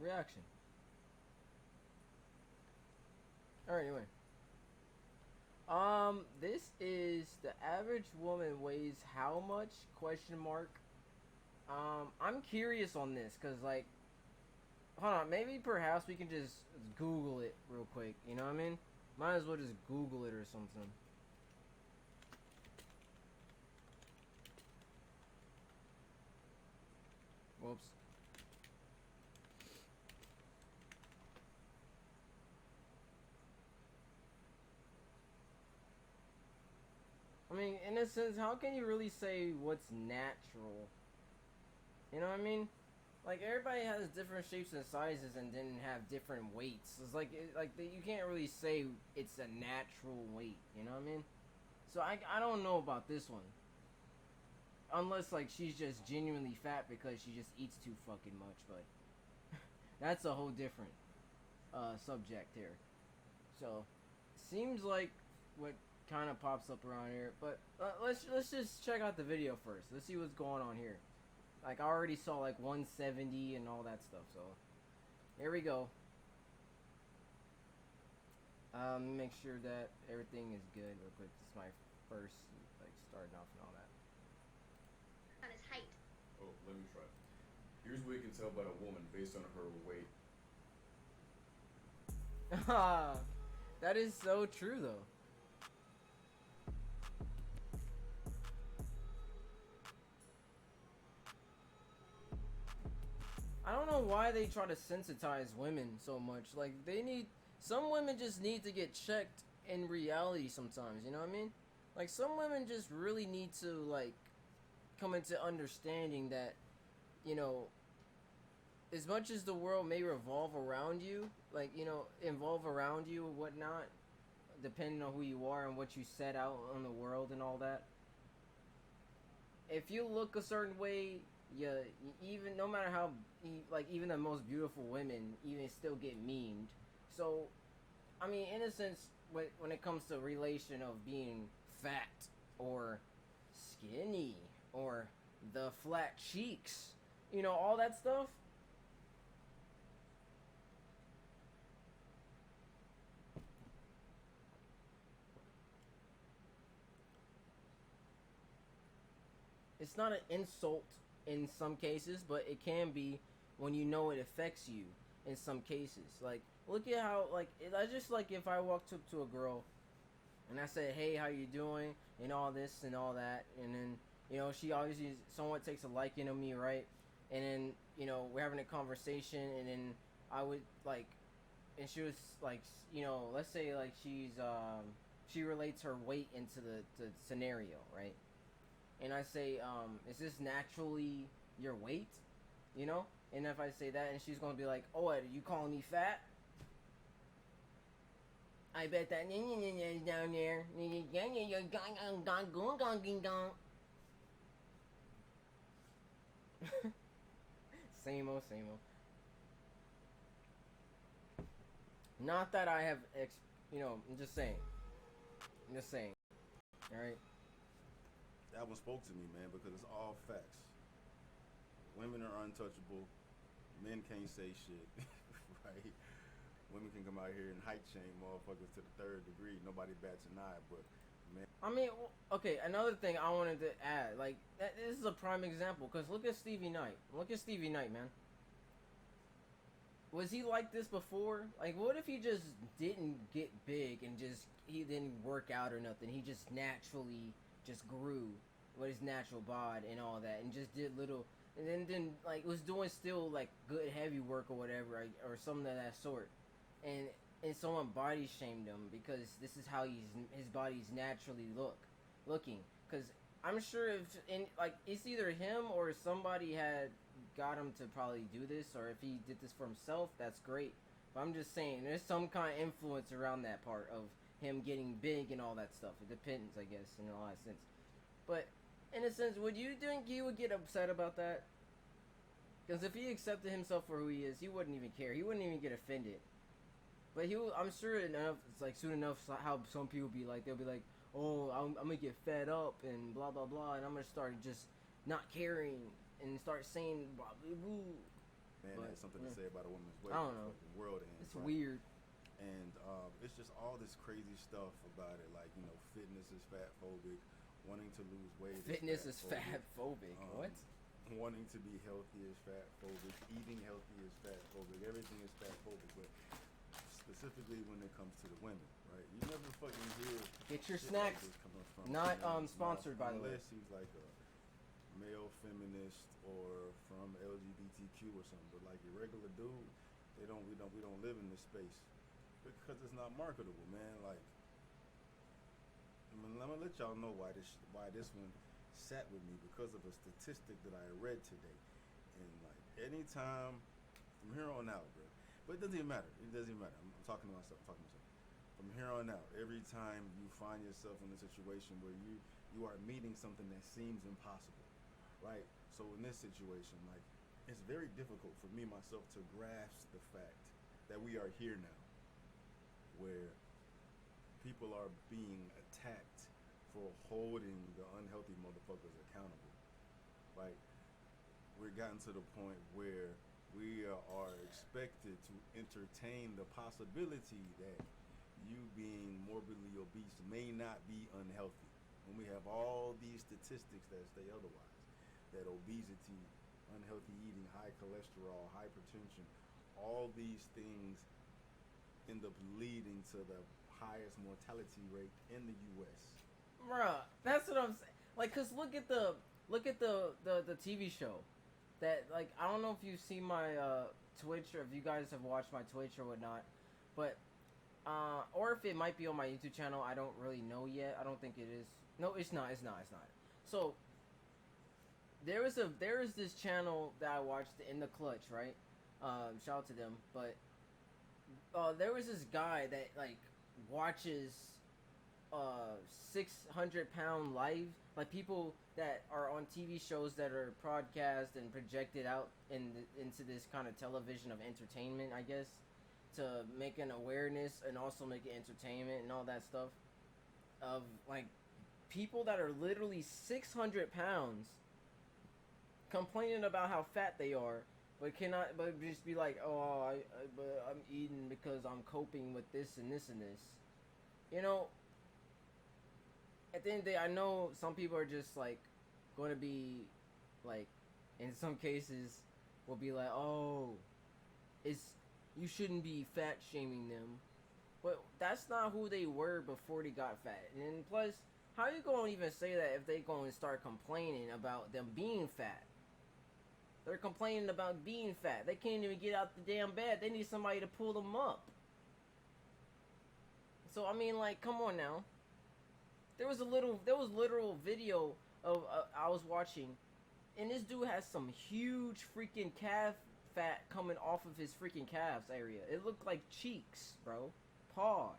reaction. Alright, anyway. This is the average woman weighs how much? Question mark. I'm curious on this because, like, hold on, maybe perhaps we can just Google it real quick. You know what I mean? Might as well just Google it or something. Whoops. I mean, in a sense, how can you really say what's natural? You know what I mean? Like everybody has different shapes and sizes, and then have different weights. It's like you can't really say it's a natural weight. You know what I mean? So I don't know about this one, unless like she's just genuinely fat because she just eats too fucking much. But that's a whole different subject here. So seems like what kind of pops up around here. But let's just check out the video first. Let's see what's going on here. Like I already saw like 170 and all that stuff. So here we go. Make sure that everything is good real quick. This is my first like starting off and all that. On his height. Oh, let me try. Here's what you can tell about a woman based on her weight. That is so true though. I don't know why they try to sensitize women so much. Like they need some women just need to get checked in reality sometimes, you know what I mean? Like some women just really need to like come into understanding that, you know, as much as the world may revolve around you, like, you know, involve around you or whatnot, depending on who you are and what you set out on the world and all that. If you look a certain way, yeah, even no matter how like even the most beautiful women even still get memed. So, I mean, in a sense, when it comes to relation of being fat or skinny or the flat cheeks, you know, all that stuff. It's not an insult in some cases, but it can be when you know it affects you in some cases. Like, look at how, like, I just like if I walked up to a girl and I said, "Hey, how you doing?" and all this and all that, and then you know she obviously somewhat takes a liking to me, right? And then you know we're having a conversation, and then I would like, and she was like, you know, let's say like she relates her weight into the scenario, right? And I say, is this naturally your weight? You know? And if I say that, and she's gonna be like, oh, what, are you calling me fat? I bet that is down there. Same old, same old. Not that I have, you know, I'm just saying. I'm just saying. All right. That one spoke to me, man, because it's all facts. Women are untouchable. Men can't say shit, right? Women can come out here and height shame motherfuckers to the third degree. Nobody bats an eye, but man. I mean, okay. Another thing I wanted to add, like, this is a prime example. Cause look at Stevie Knight. Look at Stevie Knight, man. Was he like this before? Like, what if he just didn't get big and just he didn't work out or nothing? He just naturally just grew with his natural bod and all that, and just did little, and then like was doing still like good heavy work or whatever, or something of that sort, and someone body shamed him because this is how his body's naturally looking. Because I'm sure if in like it's either him or somebody had got him to probably do this, or if he did this for himself, that's great. But I'm just saying, there's some kind of influence around that part of him getting big and all that stuff. It depends, I guess, in a lot of sense. But in a sense, would you think he would get upset about that? Because if he accepted himself for who he is, he wouldn't even care. He wouldn't even get offended. But I'm sure enough. It's like soon enough. How some people be like, they'll be like, "Oh, I'm gonna get fed up and blah blah blah," and I'm gonna start just not caring and start saying blah blah blah. man But, has something to say about a woman's weight. I don't know. The world ends. It's right? weird. And it's just all this crazy stuff about it. Like, you know, fitness is fat phobic. Wanting to lose weight Fitness is is fat phobic. What? Wanting to be healthy is fat phobic. Eating healthy is fat phobic. Everything is fat phobic. But specifically when it comes to the women, right? You never fucking hear Get your shit like snacks. this coming from Not females' sponsored, mouth, by the way. unless he's like a male feminist or from LGBTQ or something. But like your regular dude, we don't live in this space because it's not marketable, man. Like, I'm gonna let y'all know why this one sat with me, because of a statistic that I read today. And like, anytime from here on out, bro, but it doesn't even matter. I'm talking to myself. From here on out, every time you find yourself in a situation where you are meeting something that seems impossible, right? So in this situation, like, it's very difficult for me myself to grasp the fact that we are here now, where people are being attacked for holding the unhealthy motherfuckers accountable, right? We've gotten to the point where we are expected to entertain the possibility that you being morbidly obese may not be unhealthy, when we have all these statistics that say otherwise, that obesity, unhealthy eating, high cholesterol, hypertension, all these things end up leading to the highest mortality rate in the U.S. Bruh, that's what I'm saying. Like, cause look at the TV show. That, like, I don't know if you've seen my Twitch, or if you guys have watched my Twitch or whatnot, but or if it might be on my YouTube channel, I don't really know yet. I don't think it is. No, it's not. So there is this channel that I watched, In the Clutch, right? Shout out to them. But there was this guy that like watches 600-pound live, like people that are on TV shows that are broadcast and projected out into this kind of television of entertainment, I guess, to make an awareness and also make it entertainment and all that stuff, of like people that are literally 600 pounds complaining about how fat they are, but just be like, oh, but I'm eating because I'm coping with this and this and this. You know, at the end of the day, I know some people are just like going to be like, in some cases, will be like, oh, you shouldn't be fat shaming them, but that's not who they were before they got fat. And then plus, how you gonna even say that if they gonna start complaining about them being fat? They're complaining about being fat. They can't even get out the damn bed. They need somebody to pull them up. So I mean, like, come on now. There was literal video of I was watching, and this dude has some huge freaking calf fat coming off of his freaking calves area. It looked like cheeks, bro. Pause.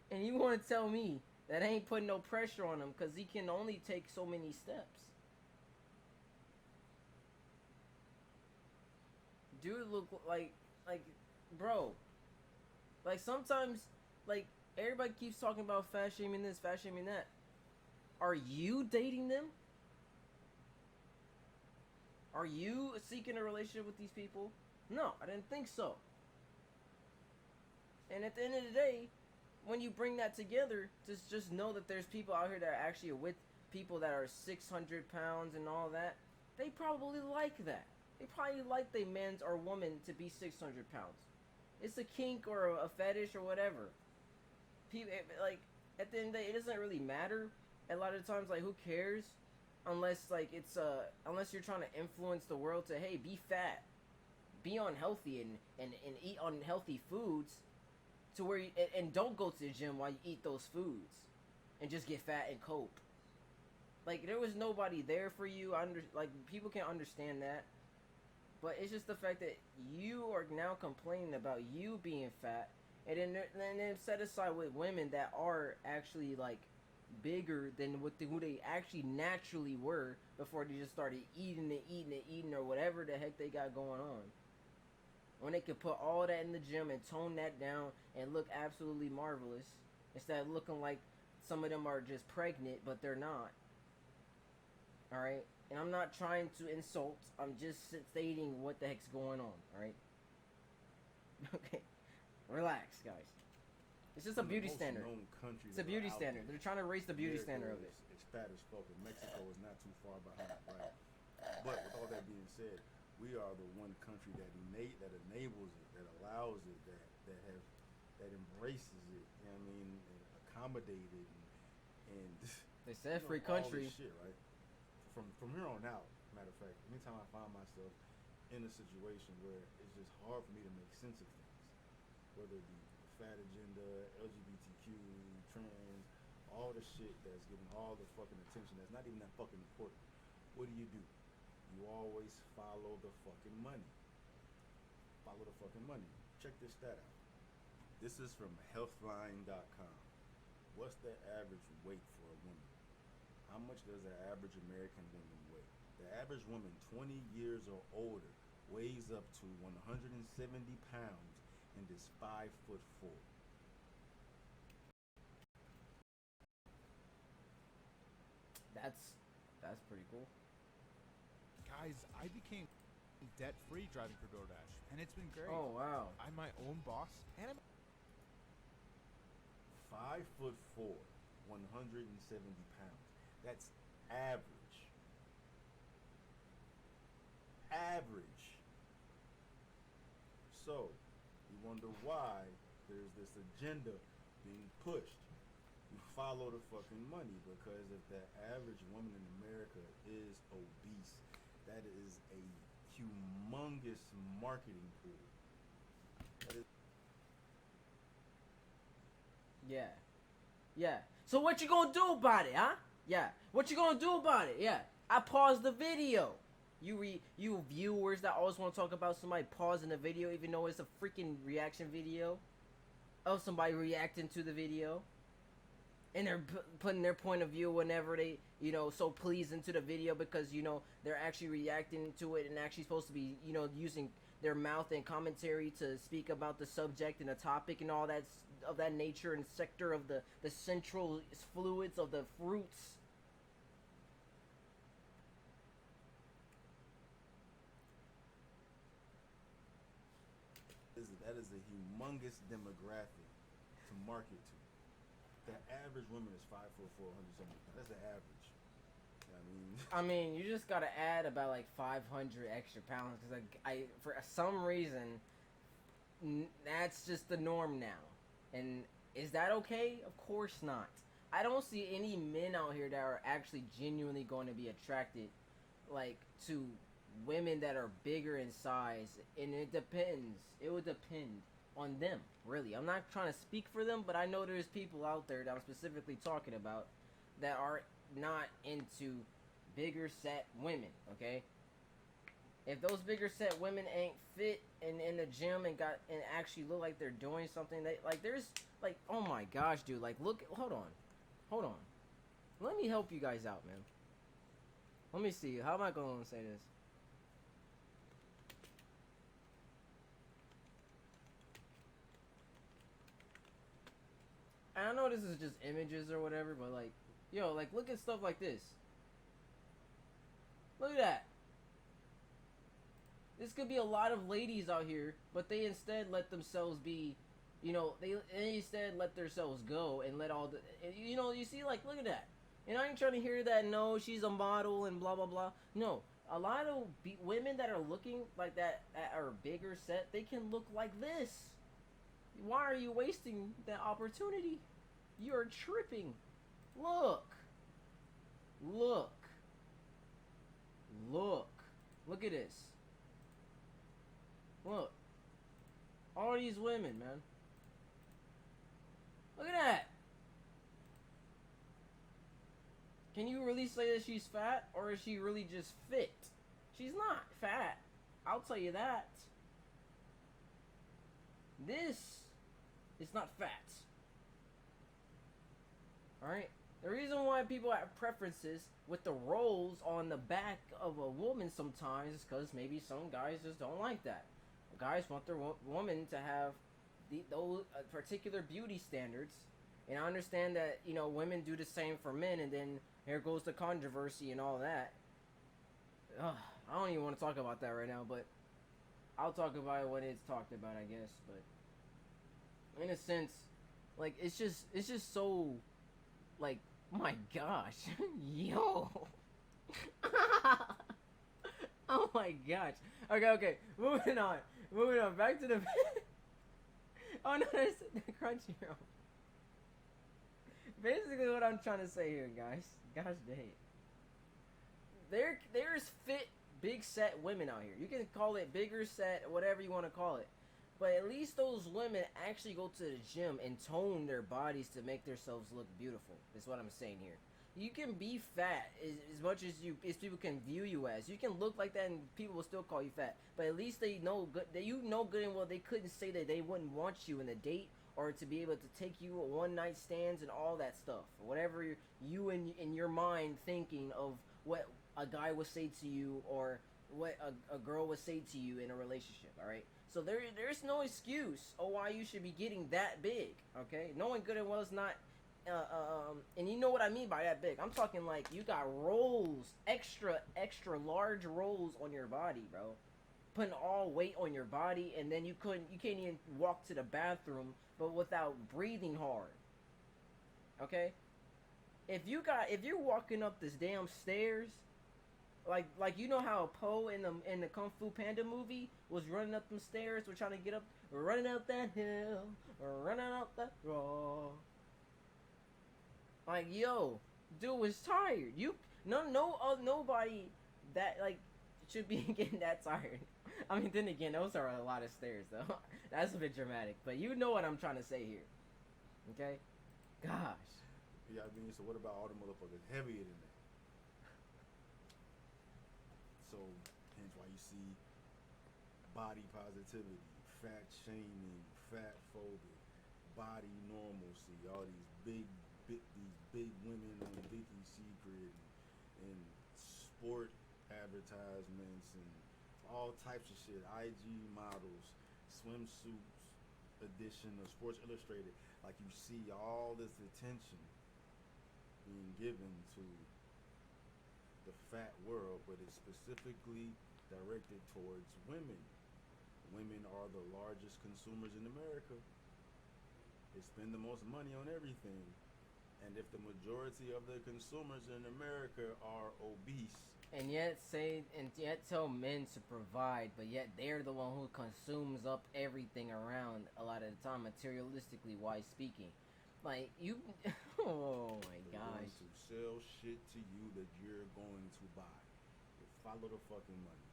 And you want to tell me that ain't putting no pressure on him because he can only take so many steps? Dude look like, bro. Like, sometimes, like, everybody keeps talking about fat shaming this, fat shaming that. Are you dating them? Are you seeking a relationship with these people? No, I didn't think so. And at the end of the day, when you bring that together, just know that there's people out here that are actually with people that are 600 pounds and all that. They probably like that. They probably like their man's or woman to be 600 pounds. It's a kink or a fetish or whatever. People, like, at the end of the day, it doesn't really matter. A lot of times, like, who cares? Unless, like, it's, unless you're trying to influence the world to, hey, be fat. Be unhealthy and eat unhealthy foods. To where you, and don't go to the gym while you eat those foods. And just get fat and cope. Like, there was nobody there for you. Like, people can understand that. But it's just the fact that you are now complaining about you being fat, and then set aside with women that are actually like bigger than who they actually naturally were before they just started eating or whatever the heck they got going on. When they could put all that in the gym and tone that down and look absolutely marvelous, instead of looking like some of them are just pregnant, but they're not. All right, and I'm not trying to insult. I'm just stating what the heck's going on. All right. Okay, relax, guys. It's just a beauty standard. It's a beauty standard. They're trying to raise the beauty standard of it. It's fat as fuck, and Mexico is not too far behind, right? But with all that being said, we are the one country that enables it, that allows it, that embraces it. You know what I mean? And accommodated and They said free country. All this shit, right? From here on out, matter of fact, anytime I find myself in a situation where it's just hard for me to make sense of things, whether it be fat agenda, LGBTQ, trans, all the shit that's getting all the fucking attention that's not even that fucking important. What do? You always follow the fucking money. Follow the fucking money. Check this stat out. This is from healthline.com. What's the average weight for a woman? How much does the average American woman weigh? The average woman 20 years or older weighs up to 170 pounds and is 5'4". That's pretty cool. Guys, I became debt-free driving for DoorDash, and it's been great. Oh wow. I'm my own boss, and I'm 5'4", 170 pounds. That's average. Average. So, you wonder why there's this agenda being pushed. You follow the fucking money, because if the average woman in America is obese, that is a humongous marketing pool. Yeah. So what you gonna do about it, huh? Yeah. What you gonna do about it? Yeah. I paused the video. You viewers that always want to talk about somebody pausing the video even though it's a freaking reaction video of somebody reacting to the video. And they're putting their point of view whenever they, so pleasing to the video because, they're actually reacting to it and actually supposed to be, using their mouth and commentary to speak about the subject and the topic and all that of that nature and sector of the central fluids of the fruits. That is a humongous demographic to market to. The average woman is 5'4", 170 pounds. That's the average. I mean, you just gotta add about like 500 extra pounds because I for some reason that's just the norm now. And is that okay? Of course not. I don't see any men out here that are actually genuinely going to be attracted, like, to women that are bigger in size. And it depends. It would depend on them, really. I'm not trying to speak for them, but I know there's people out there that I'm specifically talking about that are not into bigger set women, okay? If those bigger set women ain't fit in the gym and actually look like they're doing something, there's oh my gosh, dude, look, hold on. Let me help you guys out, man. Let me see. How am I going to say this? I know this is just images or whatever, but look at stuff like this. Look at that. This could be a lot of ladies out here, but they instead let themselves be, they instead let themselves go and let all the, you see, look at that. And I ain't trying to hear that, no, she's a model and blah, blah, blah. No, a lot of women that are looking like that are bigger set, they can look like this. Why are you wasting that opportunity? You're tripping. Look. Look at this. Look. All these women, man. Look at that. Can you really say that she's fat, or is she really just fit? She's not fat. I'll tell you that. This is not fat. Alright? The reason why people have preferences with the rolls on the back of a woman sometimes is because maybe some guys just don't like that. Guys want their woman to have those particular beauty standards. And I understand that, women do the same for men, and then here goes the controversy and all that. Ugh, I don't even want to talk about that right now, but I'll talk about it when it's talked about, I guess. But in a sense, like it's just so, like, my gosh, yo. Oh my gosh. Okay. Moving on. Back to the. Oh no, there's the Crunchyroll. Basically, what I'm trying to say here, guys. Gosh dang. There's fit, big set women out here. You can call it bigger set, whatever you want to call it. But at least those women actually go to the gym and tone their bodies to make themselves look beautiful. Is what I'm saying here. You can be fat as much as people can view you as. You can look like that and people will still call you fat. But at least they know good. You know good and well they couldn't say that they wouldn't want you in a date or to be able to take you a one night stands and all that stuff. Whatever you in your mind thinking of what a guy would say to you or what a girl would say to you in a relationship. All right. So there's no excuse of why you should be getting that big. Okay. Knowing good and well it's not. And you know what I mean by that big. I'm talking like you got rolls, extra large rolls on your body, bro. Putting all weight on your body, and then you can't even walk to the bathroom, but without breathing hard. Okay? If you're walking up this damn stairs, like you know how Po in the Kung Fu Panda movie was running up them stairs, we're trying to get up, running up that hill, running up that road. Like, yo, dude was tired. Nobody that like should be getting that tired. I mean, then again, those are a lot of stairs, though. That's a bit dramatic, but you know what I'm trying to say here. Okay? Gosh. Yeah, I mean, so what about all the motherfuckers heavier than that? So, hence why you see body positivity, fat shaming, fatphobic, body normalcy, all these big women on Vicky's Secret and sport advertisements and all types of shit, IG models, swimsuits edition of Sports Illustrated. Like you see all this attention being given to the fat world, but it's specifically directed towards women. Women are the largest consumers in America. They spend the most money on everything. And if the majority of the consumers in America are obese, and yet tell men to provide, but yet they're the one who consumes up everything around a lot of the time, materialistically wise speaking. Like you, oh my they're gosh. going to sell shit to you that you're going to buy. You follow the fucking money.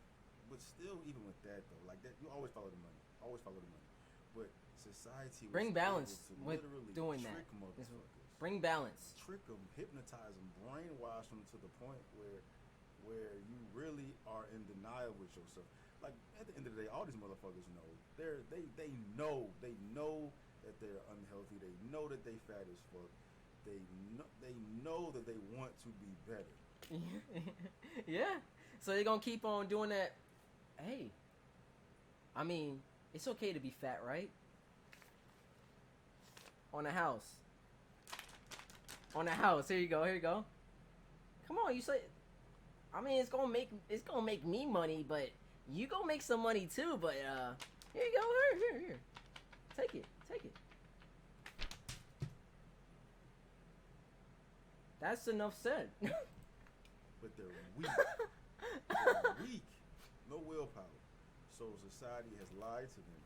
But still, even with that though, like that, you always follow the money. Always follow the money. But society was bring balance able to with literally doing that. trick motherfuckers. Bring balance. Trick them, hypnotize them, brainwash them to the point where you really are in denial with yourself. Like at the end of the day, all these motherfuckers know they know that they're unhealthy. They know that they fat as fuck. They know that they want to be better. Yeah. So they're gonna keep on doing that. Hey, I mean, it's okay to be fat, right? On a house. Here you go. Come on, you say. I mean, it's gonna make me money, but you gonna make some money too. But here you go. Here. Take it. That's enough said. But they're weak. They're weak. No willpower. So society has lied to them.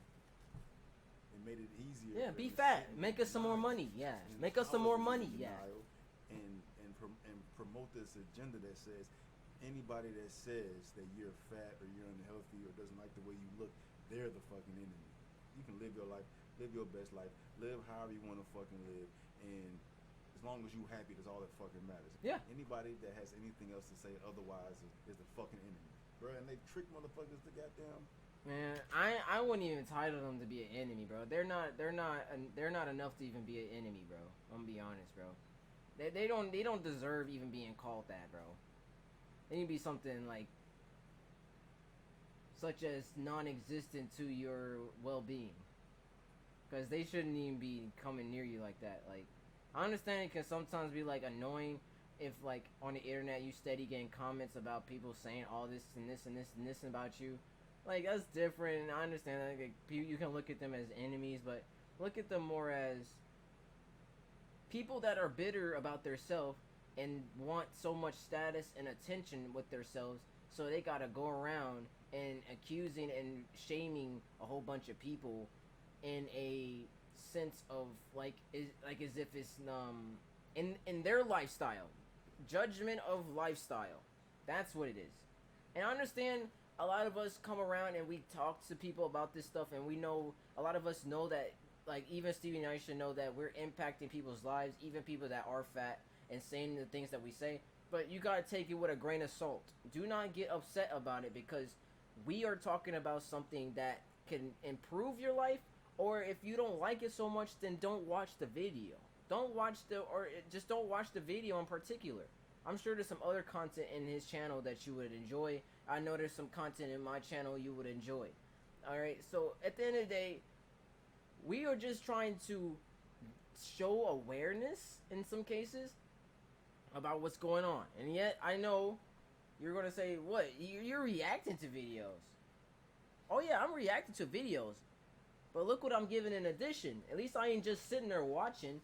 It made it easier. Yeah, for be them to fat. sit in Make us some more denial money. Yeah, and make us some more money. tolerate Yeah. denial and promote this agenda that says anybody that says that you're fat or you're unhealthy or doesn't like the way you look, they're the fucking enemy. You can live your life, live your best life, live however you want to fucking live, and as long as you happy, that's all that fucking matters. Yeah. Anybody that has anything else to say otherwise is the fucking enemy, bro. And they trick motherfuckers to goddamn. Man, I wouldn't even title them to be an enemy, bro. They're not enough to even be an enemy, bro. I'm gonna be honest, bro. They don't deserve even being called that, bro. They need to be something like such as non-existent to your well-being, because they shouldn't even be coming near you like that. Like, I understand it can sometimes be like annoying if like on the internet you steady getting comments about people saying all this and this and this and this about you, like that's different. And I understand that like, you can look at them as enemies, but look at them more as people that are bitter about themselves and want so much status and attention with themselves, so they gotta go around and accusing and shaming a whole bunch of people in a sense of like as if it's in their lifestyle, judgment of lifestyle. That's what it is. And I understand a lot of us come around and we talk to people about this stuff, and we know a lot of us know that like even Stevie and I should know that we're impacting people's lives, even people that are fat, and saying the things that we say. But you gotta take it with a grain of salt. Do not get upset about it because we are talking about something that can improve your life. Or if you don't like it so much, then don't watch the video. Just don't watch the video in particular. I'm sure there's some other content in his channel that you would enjoy. I know there's some content in my channel you would enjoy. Alright, so at the end of the day, we are just trying to show awareness in some cases about what's going on. And yet, I know you're going to say, what? You're reacting to videos. Oh yeah, I'm reacting to videos. But look what I'm giving in addition. At least I ain't just sitting there watching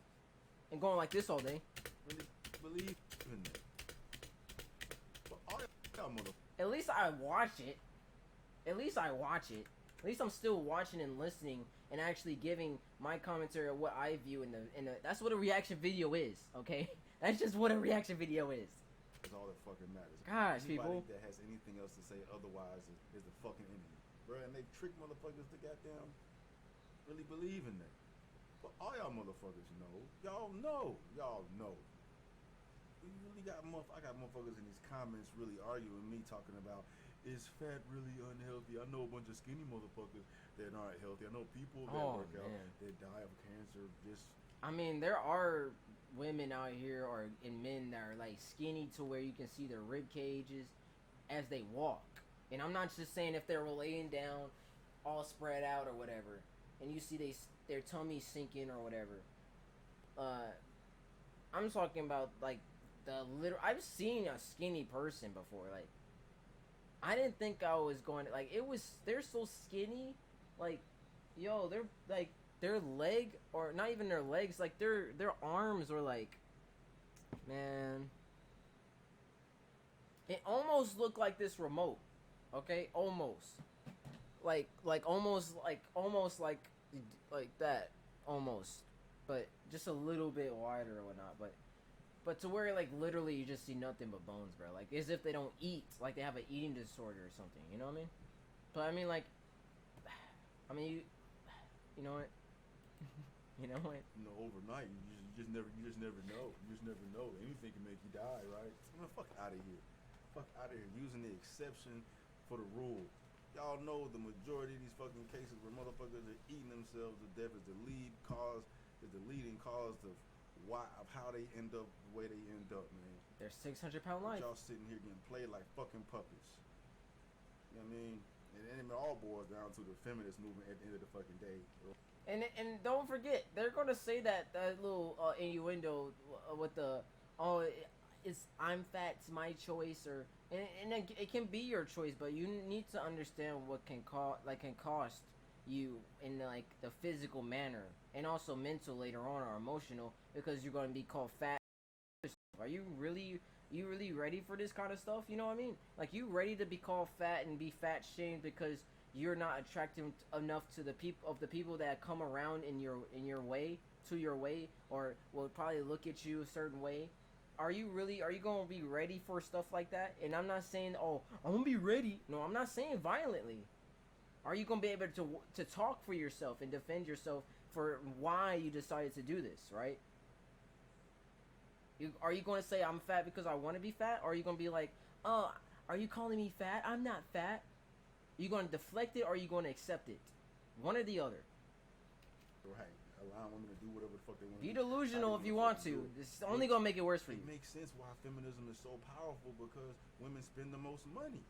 and going like this all day. Really believe in that. But all y'all mother. At least I watch it. At least I watch it. At least I'm still watching and listening and actually giving my commentary of what I view in the. That's what a reaction video is, okay? That's just what a reaction video is. That's all that fucking matters. Gosh, Anybody people. that has anything else to say otherwise is a fucking enemy, bro. And they trick motherfuckers to goddamn really believe in that. But all y'all motherfuckers know. Y'all know. We really got I got motherfuckers in these comments really arguing me talking about, is fat really unhealthy? I know a bunch of skinny motherfuckers that aren't healthy. I know people that work out that die of cancer. I mean, there are women out here and men that are like skinny to where you can see their rib cages as they walk. And I'm not just saying if they're laying down all spread out or whatever, and you see their tummy sinking or whatever. I'm talking about like I've seen a skinny person before. Like, I didn't think I was going to, like, they're so skinny. Like, yo, they're like, their leg, or not even their legs, like their arms were like, man, it almost looked like this remote. Okay, almost like almost like that, almost, but just a little bit wider or whatnot. But to where like literally you just see nothing but bones, bro. Like as if they don't eat, like they have an eating disorder or something. You know what I mean? But I mean, like, you know what? You know what? Overnight, you just never know. You just never know. Anything can make you die, right? Man, fuck out of here. Fuck out of here. Using the exception for the rule. Y'all know the majority of these fucking cases where motherfuckers are eating themselves to death is the leading cause of how they end up the way they end up, man. They're 600-pound life. Y'all sitting here getting played like fucking puppets. You know what I mean? And it all boils down to the feminist movement at the end of the fucking day. And don't forget, they're gonna say that little innuendo with the it's I'm fat, it's my choice, or and it can be your choice, but you need to understand what can cost you in like the physical manner and also mental later on or emotional, because you're going to be called fat. Are you really ready for this kind of stuff? You know what I mean? Like, you ready to be called fat and be fat shamed because you're not attractive enough to the people that come around in your way, or will probably look at you a certain way? Are you going to be ready for stuff like that? And I'm not saying, oh, I'm going to be ready. No, I'm not saying violently. Are you going to be able to talk for yourself and defend yourself for why you decided to do this, right? Are you going to say I'm fat because I want to be fat? Or are you going to be like, oh, are you calling me fat? I'm not fat. Are you going to deflect it or are you going to accept it? One or the other. Right. Allowing women to do whatever the fuck they want to do. Be delusional if you want to. It's only going to make it worse for you. It makes sense why feminism is so powerful, because women spend the most money.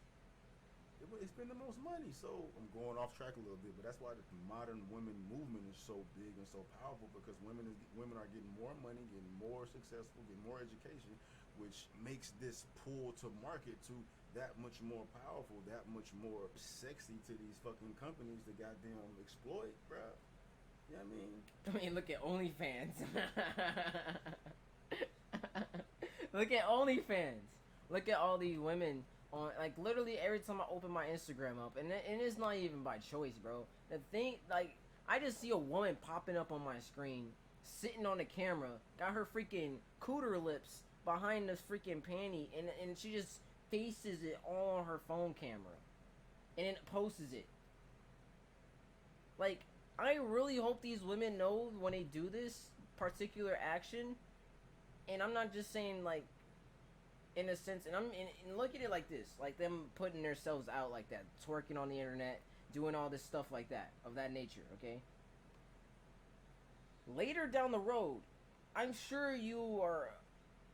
They spend the most money. So I'm going off track a little bit, but that's why the modern women movement is so big and so powerful, because women are getting more money, getting more successful, getting more education. which makes this pull to market to that much more powerful, that much more sexy to these fucking companies to goddamn exploit, bruh. You know what I mean? Look at OnlyFans. Look at OnlyFans. Look at all these women on, like, literally every time I open my Instagram up, and it's not even by choice, bro. The thing, like, I just see a woman popping up on my screen, sitting on the camera, got her freaking cooter lips behind this freaking panty, and she just faces it all on her phone camera, and then posts it. Like, I really hope these women know when they do this particular action, and I'm not just saying, like, in a sense, and look at it like this, like them putting themselves out like that, twerking on the internet, doing all this stuff like that, of that nature, okay? Later down the road, I'm sure you are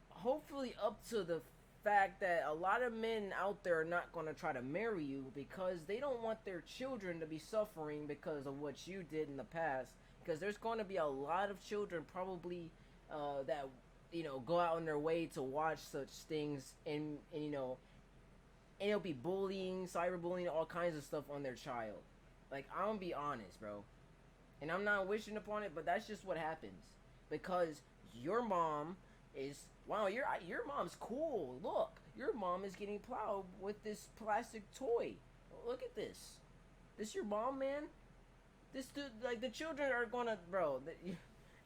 hopefully up to the fact that a lot of men out there are not going to try to marry you because they don't want their children to be suffering because of what you did in the past, because there's going to be a lot of children probably that, you know, go out on their way to watch such things, and you know, and it'll be bullying, cyberbullying, all kinds of stuff on their child. Like, I'm gonna be honest, bro, and I'm not wishing upon it, but that's just what happens, because your mom is, wow, your mom's cool. Look, your mom is getting plowed with this plastic toy. Look at this. This your mom, man? This dude, like, the children are gonna, bro.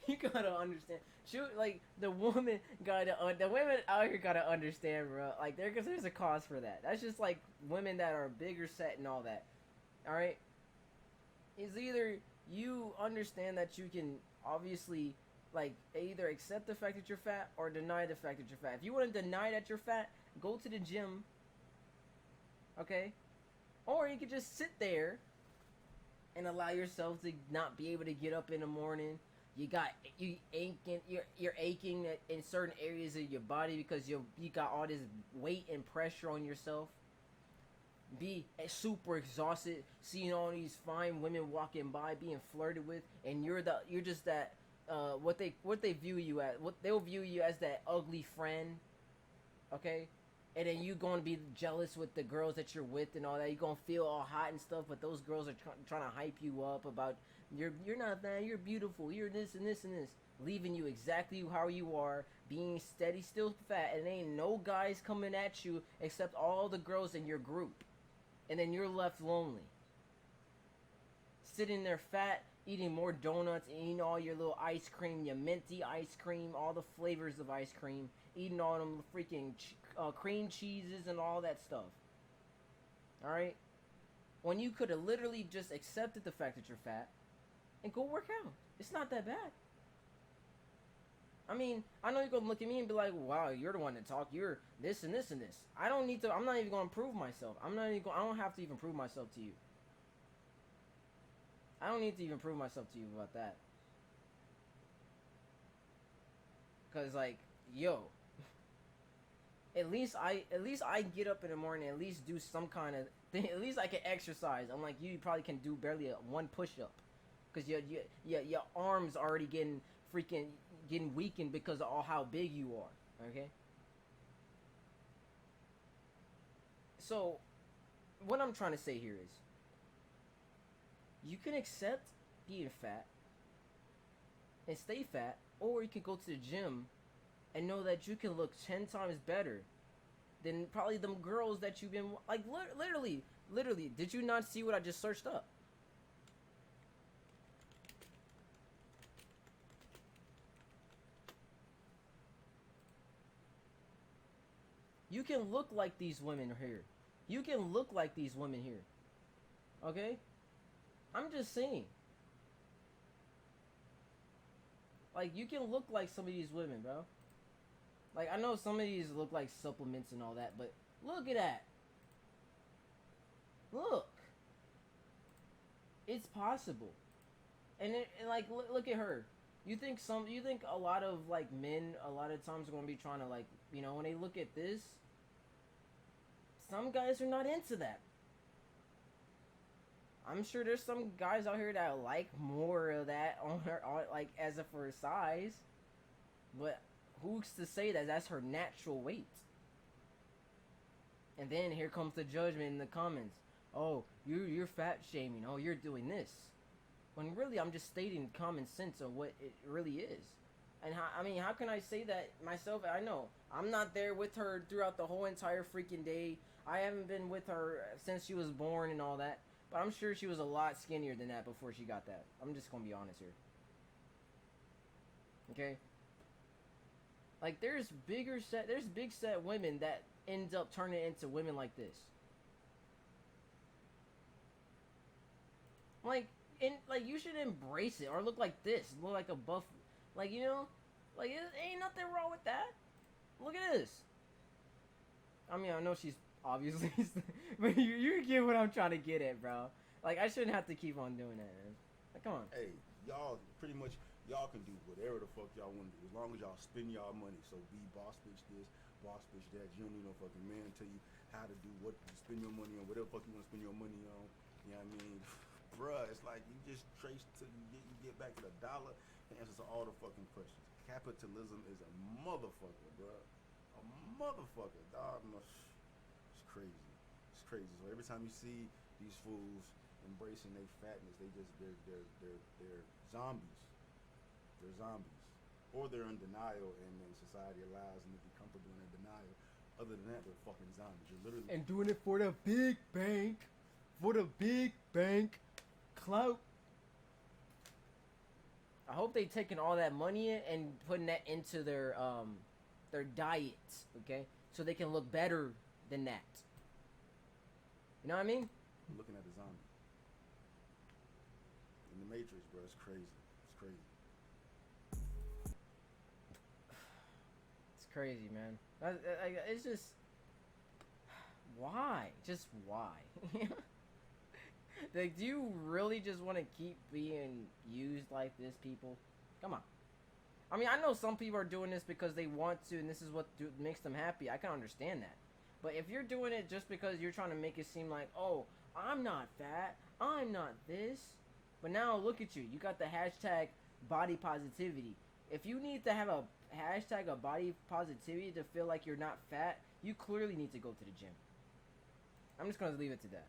You gotta understand. Shoot, like, the women the women out here gotta understand, bro. Like, there's a cause for that. That's just like women that are bigger set and all that. All right. It's either you understand that you can obviously, like, either accept the fact that you're fat or deny the fact that you're fat. If you want to deny that you're fat, go to the gym. Okay? Or you could just sit there and allow yourself to not be able to get up in the morning. You're aching in certain areas of your body because you got all this weight and pressure on yourself. Be super exhausted, seeing all these fine women walking by, being flirted with, and you're just that what they view you as, what they'll view you as, that ugly friend, okay? And then you gonna be jealous with the girls that you're with and all that. You're gonna feel all hot and stuff, but those girls are trying to hype you up about you're not that, you're beautiful, you're this and this and this, leaving you exactly how you are, being steady, still fat, and ain't no guys coming at you except all the girls in your group, and then you're left lonely, sitting there fat, eating more donuts, eating all your little ice cream, your minty ice cream, all the flavors of ice cream, eating all them freaking cream cheeses and all that stuff. Alright? When you could have literally just accepted the fact that you're fat and go work out. It's not that bad. I mean, I know you're going to look at me and be like, wow, you're the one to talk. You're this and this and this. I'm not even going to prove myself. I don't have to even prove myself to you. I don't need to even prove myself to you about that. Cause, like, yo, at least I get up in the morning, at least do some kind of thing. At least I can exercise. I'm like, you probably can do barely one push-up, cause your arms already getting weakened because of all how big you are. Okay. So, what I'm trying to say here is, you can accept being fat and stay fat, or you can go to the gym and know that you can look 10 times better than probably them girls that you've been, like, literally, did you not see what I just searched up? You can look like these women here. You can look like these women here. Okay? I'm just saying. Like, you can look like some of these women, bro. Like, I know some of these look like supplements and all that, but look at that. Look. It's possible. And like, look at her. You think a lot of, like, men a lot of times are going to be trying to, like, you know, when they look at this, some guys are not into that. I'm sure there's some guys out here that like more of that on her, like, as a for size, but who's to say that that's her natural weight? And then here comes the judgment in the comments. Oh, you're fat shaming. Oh, you're doing this. When really I'm just stating common sense of what it really is. And how can I say that myself? I know I'm not there with her throughout the whole entire freaking day. I haven't been with her since she was born and all that. But I'm sure she was a lot skinnier than that before she got that. I'm just gonna be honest here. Okay? Like there's big set women that ends up turning into women like this. Like you should embrace it or look like this. Look like a buff, like, you know, like it ain't nothing wrong with that. Look at this. I mean, I know she's obviously, but you get what I'm trying to get at, bro. Like I shouldn't have to keep on doing that, man. Like, come on. Hey, y'all pretty much y'all can do whatever the fuck y'all want to do as long as y'all spend y'all money. So be boss bitch this, boss bitch that. You don't need no fucking man to tell you how to do what to spend your money on, whatever fuck you want to spend your money on. You know what I mean? Bruh, it's like you just trace till you get back to the dollar and answers to all the fucking questions. Capitalism is a motherfucker, bruh. A motherfucker, dog. It's crazy. It's crazy. So every time you see these fools embracing their fatness, they're zombies. They're zombies. Or they're in denial and then society allows them to be comfortable in their denial. Other than that, they're fucking zombies. You're literally And doing it for the big bank. For the big bank clout. I hope they taking all that money and putting that into their diets, okay? So they can look better than that. You know what I mean? I'm looking at a zombie. In the Matrix, bro, it's crazy. It's crazy. It's crazy, man. It's just... Why? Just why? Like, do you really just want to keep being used like this, people? Come on. I mean, I know some people are doing this because they want to, and this is what makes them happy. I can understand that. But if you're doing it just because you're trying to make it seem like, oh, I'm not fat, I'm not this. But now look at you. You got the hashtag body positivity. If you need to have a hashtag of body positivity to feel like you're not fat, you clearly need to go to the gym. I'm just going to leave it to that.